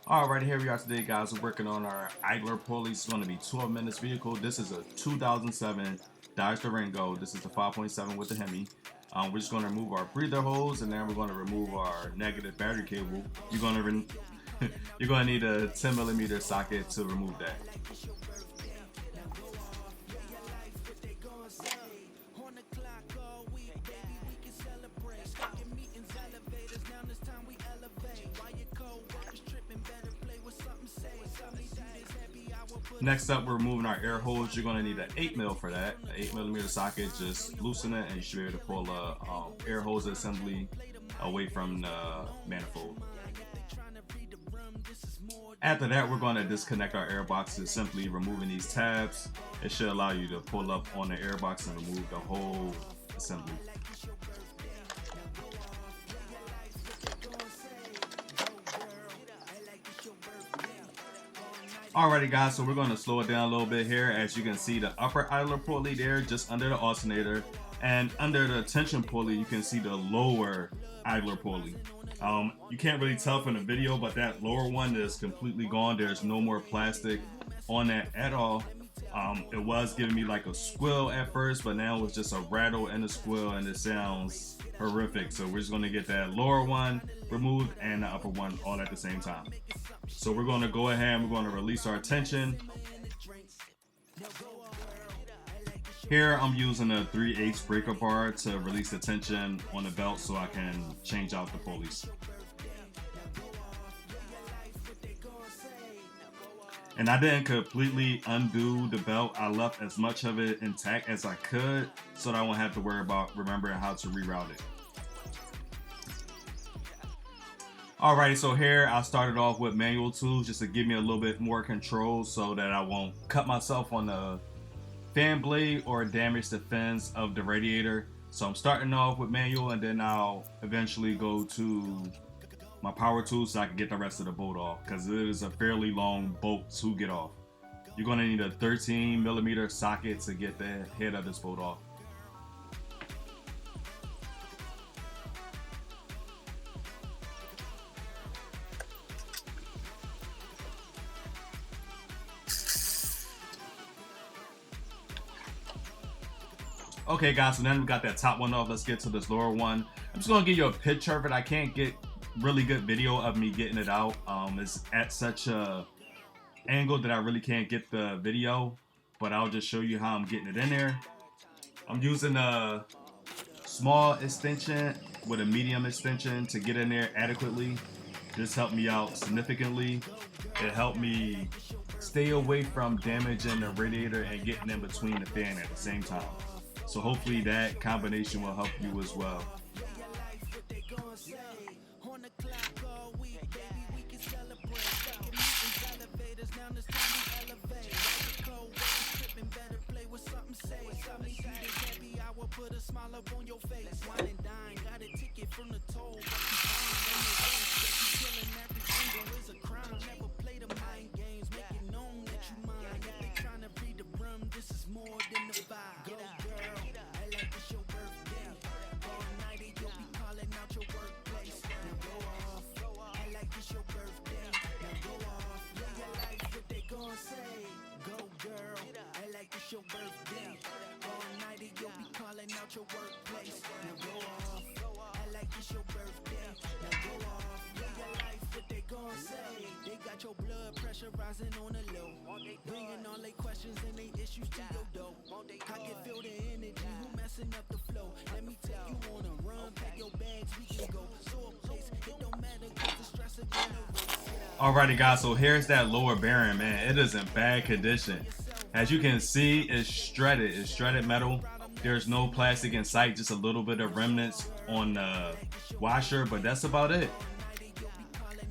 Alright, here we are today, guys. We're working on our idler pulley. It's going to be 12 minutes vehicle. This is a 2007 Dodge Durango. This is the 5.7 with the Hemi. We're just going to remove our breather hose, and then we're going to remove our negative battery cable. You're going to you're going to need a 10mm socket to remove that. Next up, we're removing our air hose. You're going to need an 8mm for that, an 8mm socket. Just loosen it and you should be able to pull a air hose assembly away from the manifold. After that, we're going to disconnect our air boxes, simply removing these tabs. It should allow you to pull up on the air box and remove the whole assembly. Alrighty guys, so we're going to slow it down a little bit here. As you can see, the upper idler pulley there just under the alternator, and under the tension pulley you can see the lower idler pulley. You can't really tell from the video, but that lower one is completely gone. There's no more plastic on that at all. It was giving me like a squeal at first, but now it's just a rattle and a squeal, and it sounds horrific. So we're just going to get that lower one removed and the upper one all at the same time. So we're going to go ahead and we're going to release our tension. Here I'm using a 3/8 breaker bar to release the tension on the belt so I can change out the pulleys. And I didn't completely undo the belt. I left as much of it intact as I could so that I won't have to worry about remembering how to reroute it. Alrighty, so here I started off with manual tools just to give me a little bit more control so that I won't cut myself on the fan blade or damage the fins of the radiator. So I'm starting off with manual, and then I'll eventually go to my power tools so I can get the rest of the bolt off, because it is a fairly long bolt to get off. You're going to need a 13mm socket to get the head of this bolt off. Okay guys, so then we got that top one off. Let's get to this lower one. I'm just gonna give you a picture of it. I can't get really good video of me getting it out. It's at such a angle that I really can't get the video, but I'll just show you how I'm getting it in there. I'm using a small extension with a medium extension to get in there adequately. This helped me out significantly. It helped me stay away from damaging the radiator and getting in between the fan at the same time. So hopefully that combination will help you as well. Your birthday, all night you'll be calling out your workplace. Now go off, I like it's your birthday. Now go off, live your life, what they gon' say? They got your blood pressure rising on the low, bringing all they questions and they issues to your door. I can feel the energy, who messing up the flow? Let me take you on a run, pack your bags, we can go. So a place, it don't matter, cause the stress of generates. Alrighty guys, so here's that lower bearing, man. It is in bad condition. As you can see, it's shredded metal. There's no plastic in sight, just a little bit of remnants on the washer, but that's about it.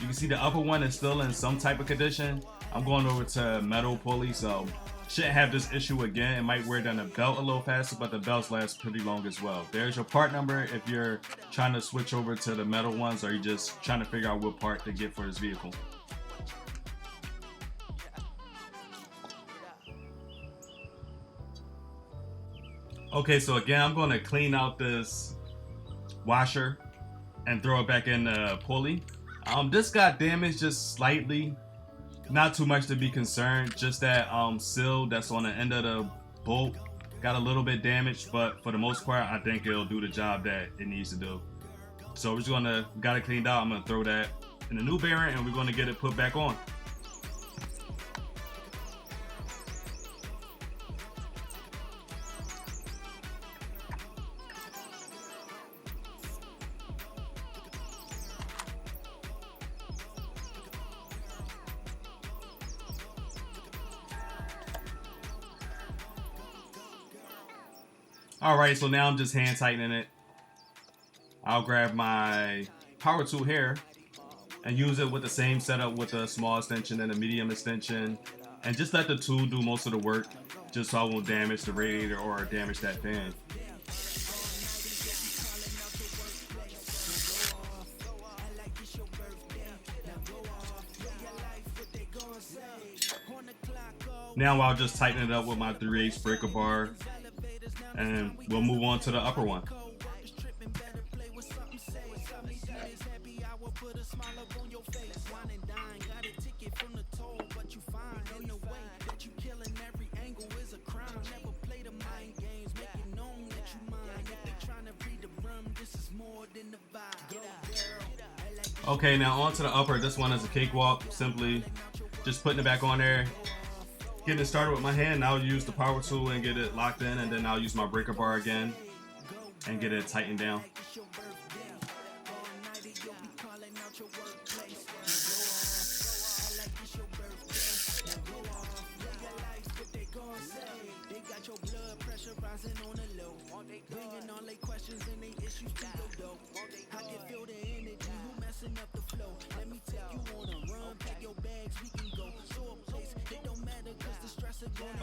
You can see the upper one is still in some type of condition. I'm going over to metal pulley, so shouldn't have this issue again. It might wear down the belt a little faster, but the belts last pretty long as well. There's your part number if you're trying to switch over to the metal ones, or you're just trying to figure out what part to get for this vehicle. Okay, so again, I'm going to clean out this washer and throw it back in the pulley. This got damaged just slightly, not too much to be concerned. Just that seal that's on the end of the bolt got a little bit damaged, but for the most part, I think it'll do the job that it needs to do. So we're just gonna got it cleaned out. I'm gonna throw that in the new bearing, and we're gonna get it put back on. Alright, so now I'm just hand tightening it. I'll grab my power tool here and use it with the same setup with a small extension and a medium extension, and just let the tool do most of the work, just so I won't damage the radiator or damage that fan. Now I'll just tighten it up with my 3/8 breaker bar, and we'll move on to the upper one. Okay, now on to the upper. This one is a cakewalk. Simply just putting it back on there, getting it started with my hand. Now I'll use the power tool and get it locked in, and then I'll use my breaker bar again and get it tightened down.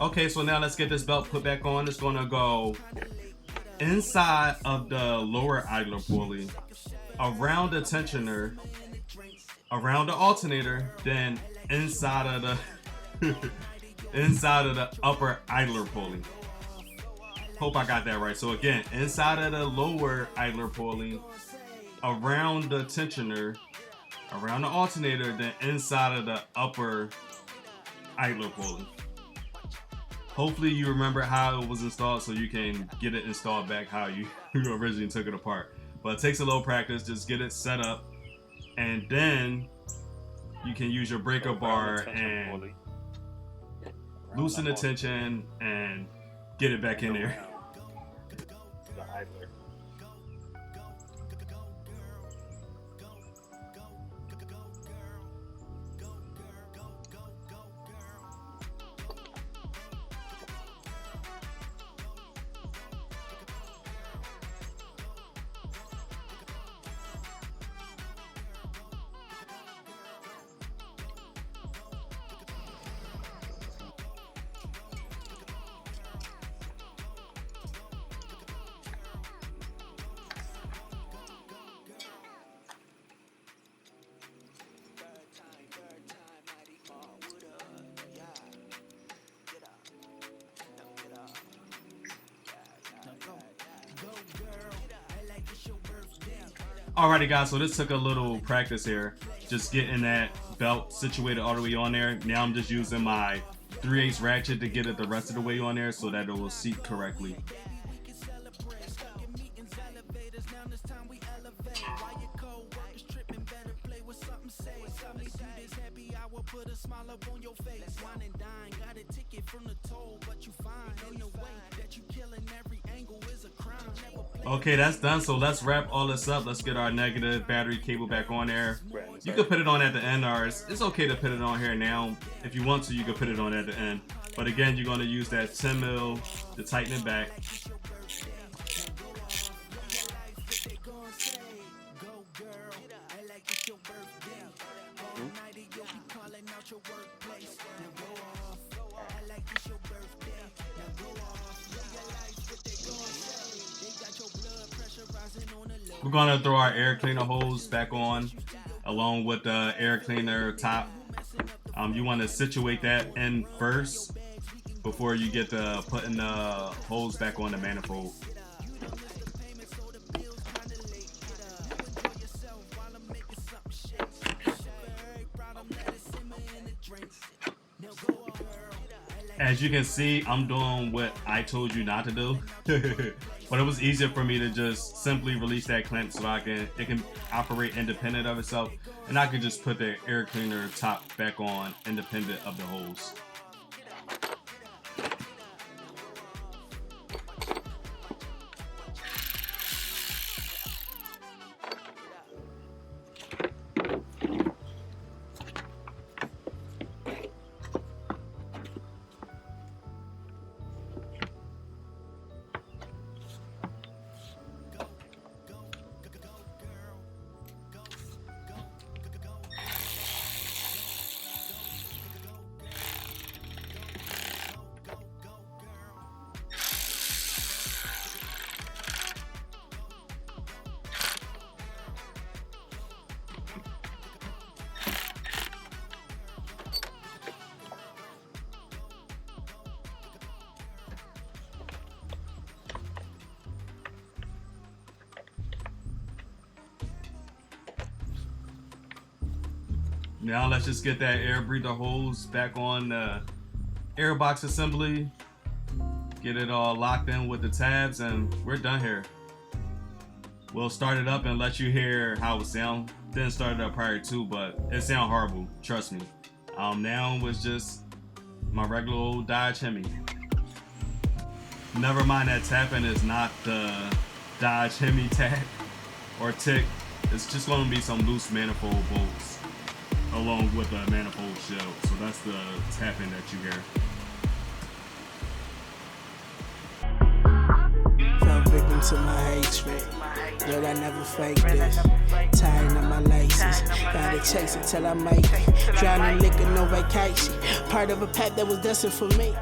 Okay, so now let's get this belt put back on. It's gonna go inside of the lower idler pulley, around the tensioner, around the alternator, then inside of the inside of the upper idler pulley. Hope I got that right. So again, inside of the lower idler pulley, around the tensioner, around the alternator, then inside of the upper idler pulley. Hopefully you remember how it was installed so you can get it installed back how you originally took it apart. But it takes a little practice. Just get it set up, and then you can use your breaker bar and loosen the tension and get it back in there. Alrighty guys, so this took a little practice here, just getting that belt situated all the way on there. Now I'm just using my 3/8 ratchet to get it the rest of the way on there so that it will seat correctly. Okay, that's done. So let's wrap all this up. Let's get our negative battery cable back on there. You could put it on at the end, or it's okay to put it on here now. If you want to, you could put it on at the end. But again, you're going to use that 10 mil to tighten it back. We're gonna throw our air cleaner hose back on along with the air cleaner top. You want to situate that in first before you get to putting the hose back on the manifold. As you can see, I'm doing what I told you not to do. But it was easier for me to just simply release that clamp so it can operate independent of itself, and I could just put the air cleaner top back on independent of the hose. Now let's just get that air breather hose back on the air box assembly, get it all locked in with the tabs, and we're done here. We'll start it up and let you hear how it sounds. Didn't start it up prior to, but it sounds horrible, trust me. Now was just my regular old Dodge Hemi. Never mind that tapping is not the Dodge Hemi tap or tick. It's just going to be some loose manifold bolts along with the manifold shell. So that's the tapping that you hear. Fell victim to my hatred. Yet I never faked this. Tying up my laces. Gotta chase it till I make it. Drowning liquor, no vacation. Part of a pack that was destined for me.